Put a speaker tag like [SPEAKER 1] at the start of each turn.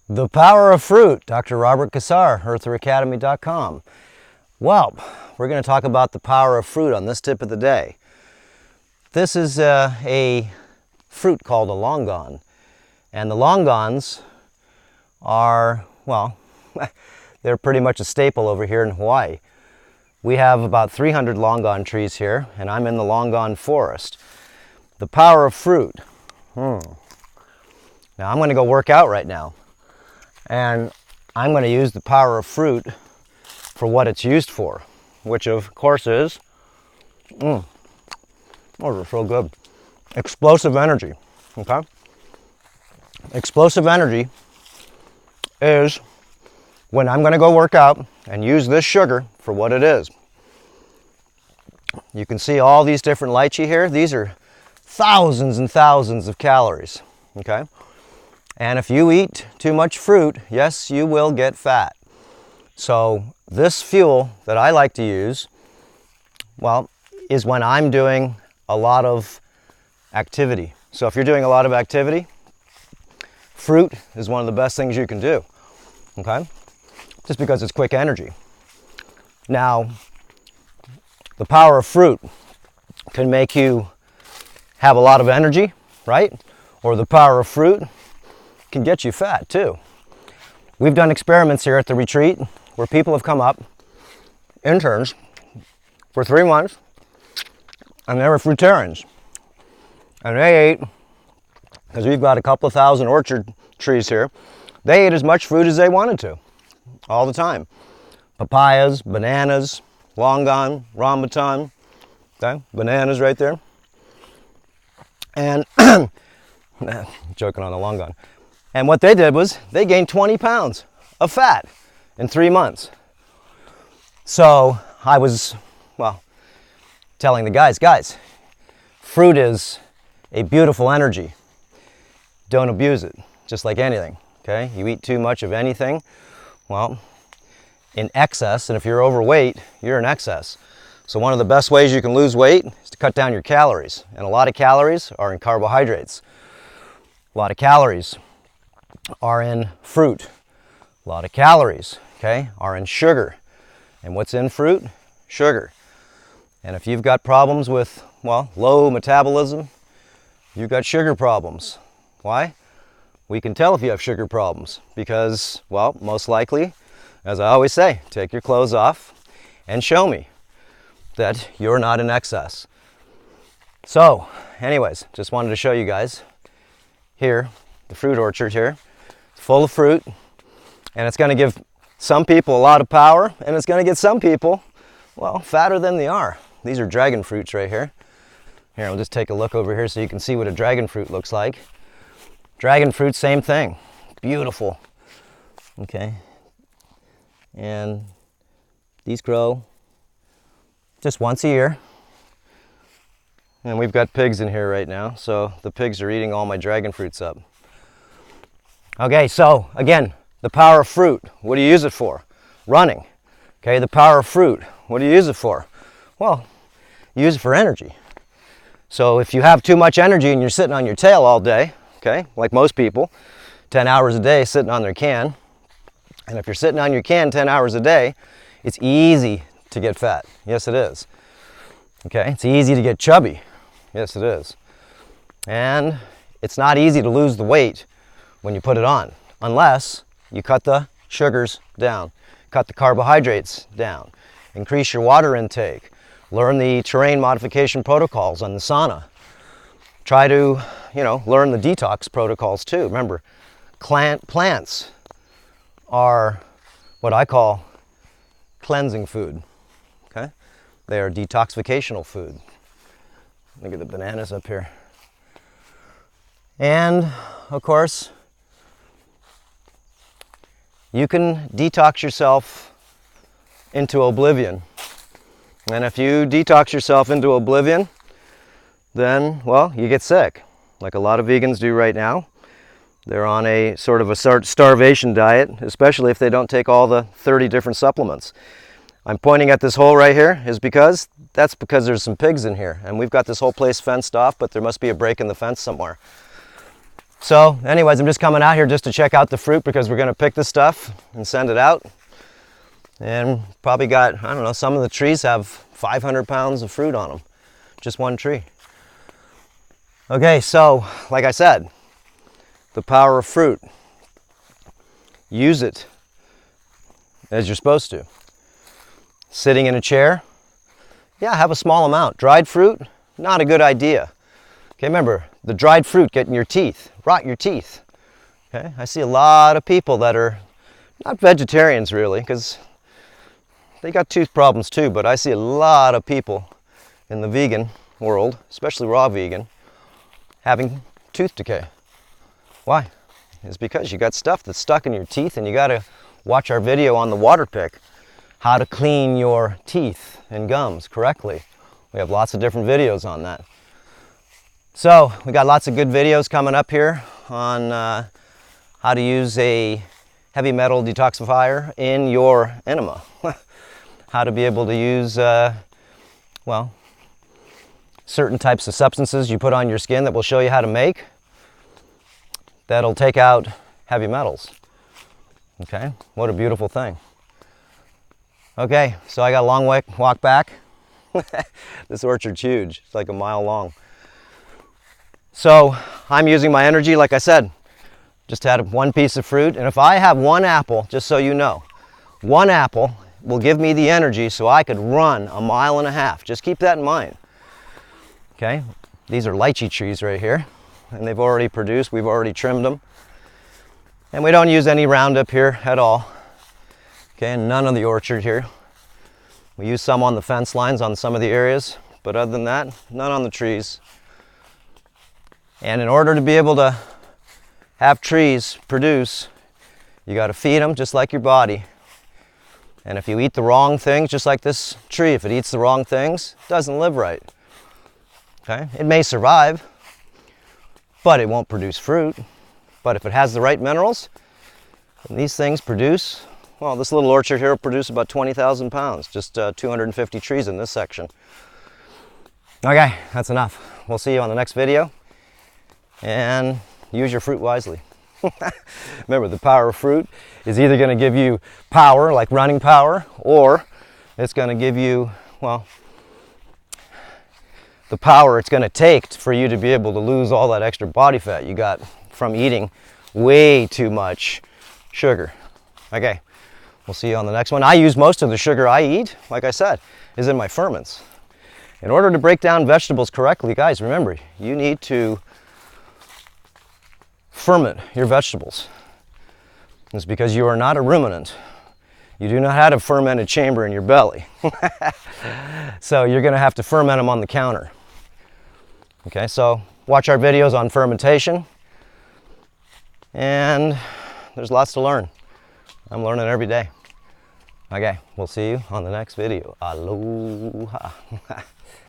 [SPEAKER 1] The Power of Fruit, Dr. Robert Cassar, eartheracademy.com. Well, we're going to talk about the power of fruit on this tip of the day. This is a fruit called a longan. And the longans are, well, they're pretty much a staple over here in Hawaii. We have about 300 longan trees here, and I'm in the longan forest. The power of fruit. Now I'm going to go work out right now. And I'm going to use the power of fruit for what it's used for, which of course is, those are so good, explosive energy, okay? Explosive energy is when I'm going to go work out and use this sugar for what it is. You can see all these different lychee here. These are thousands and thousands of calories, okay? And if you eat too much fruit, yes, you will get fat. So this fuel that I like to use, well, is when I'm doing a lot of activity. So if you're doing a lot of activity, fruit is one of the best things you can do, okay? Just because it's quick energy. Now, the power of fruit can make you have a lot of energy, right? Or the power of fruit can get you fat too. We've done experiments here at the retreat where people have come up, interns, for 3 months, and they were fruitarians. And they ate, because we've got a couple of thousand orchard trees here, they ate as much fruit as they wanted to, all the time. Papayas, bananas, longan, rambutan, okay, bananas right there. And, joking on the longan. And what they did was they gained 20 pounds of fat in 3 months. So I was, well, telling the guys, fruit is a beautiful energy. Don't abuse it, just like anything, okay? You eat too much of anything, well, in excess, and if you're overweight, you're in excess. So one of the best ways you can lose weight is to cut down your calories. And a lot of calories are in carbohydrates. A lot of calories are in fruit. A lot of calories, okay, are in sugar. And what's in fruit? Sugar. And if you've got problems with, well, low metabolism, you've got sugar problems. Why? We can tell if you have sugar problems because, well, most likely, as I always say, take your clothes off and show me that you're not in excess. So, anyways, just wanted to show you guys here, the fruit orchard here. Full of fruit, and it's going to give some people a lot of power, and it's going to get some people, well, fatter than they are. These are dragon fruits right here. Here, I'll just take a look over here so you can see what a dragon fruit looks like. Dragon fruit, same thing. Beautiful. Okay. And these grow just once a year. And we've got pigs in here right now, so the pigs are eating all my dragon fruits up. Okay, so again, the power of fruit. What do you use it for? Running. Okay, the power of fruit. What do you use it for? Well, you use it for energy. So if you have too much energy and you're sitting on your tail all day, okay, like most people, 10 hours a day sitting on their can, and if you're sitting on your can 10 hours a day, it's easy to get fat. Yes, it is. Okay, it's easy to get chubby. Yes, it is. And it's not easy to lose the weight when you put it on, unless you cut the sugars down, cut the carbohydrates down, increase your water intake, learn the terrain modification protocols on the sauna. Try to, learn the detox protocols too. Remember, plants are what I call cleansing food, okay? They are detoxificational food. Look at the bananas up here. And, of course, you can detox yourself into oblivion. And if you detox yourself into oblivion, then, well, you get sick, like a lot of vegans do right now. They're on a sort of a starvation diet, especially if they don't take all the 30 different supplements. I'm pointing at this hole right here is because there's some pigs in here, and we've got this whole place fenced off, but there must be a break in the fence somewhere. So anyways, I'm just coming out here just to check out the fruit because we're going to pick the stuff and send it out. And probably got, I don't know, some of the trees have 500 pounds of fruit on them. Just one tree. Okay, so like I said, the power of fruit. Use it as you're supposed to. Sitting in a chair, yeah, have a small amount. Dried fruit, not a good idea. Okay, remember, the dried fruit get in your teeth, rot your teeth. Okay, I see a lot of people that are not vegetarians really, because they got tooth problems too, but I see a lot of people in the vegan world, especially raw vegan, having tooth decay. Why? It's because you got stuff that's stuck in your teeth, and you got to watch our video on the water pick, how to clean your teeth and gums correctly. We have lots of different videos on that. So we got lots of good videos coming up here on how to use a heavy metal detoxifier in your enema. How to be able to use, well, certain types of substances you put on your skin that we'll show you how to make that'll take out heavy metals. Okay, what a beautiful thing. Okay, so I got a long walk back. This orchard's huge, it's like a mile long. So I'm using my energy, like I said, just had one piece of fruit, and if I have one apple, just so you know, one apple will give me the energy so I could run 1.5 miles. Just keep that in mind. Okay, these are lychee trees right here, and they've already produced, we've already trimmed them. And we don't use any Roundup here at all. Okay, and none of the orchard here. We use some on the fence lines on some of the areas, but other than that, none on the trees. And in order to be able to have trees produce, you got to feed them just like your body. And if you eat the wrong things, just like this tree, if it eats the wrong things, it doesn't live right. Okay, it may survive, but it won't produce fruit. But if it has the right minerals, and these things produce, well, this little orchard here will produce about 20,000 pounds, just 250 trees in this section. Okay, that's enough. We'll see you on the next video, and use your fruit wisely. Remember, the power of fruit is either going to give you power, like running power, or it's going to give you, well, the power it's going to take for you to be able to lose all that extra body fat you got from eating way too much sugar. Okay, we'll see you on the next one. I use most of the sugar I eat, like I said, is in my ferments. In order to break down vegetables correctly, guys, remember, you need to ferment your vegetables. It's because you are not a ruminant. You do not have a fermented chamber in your belly. So you're going to have to ferment them on the counter. Okay, so watch our videos on fermentation. And there's lots to learn. I'm learning every day. Okay, we'll see you on the next video. Aloha.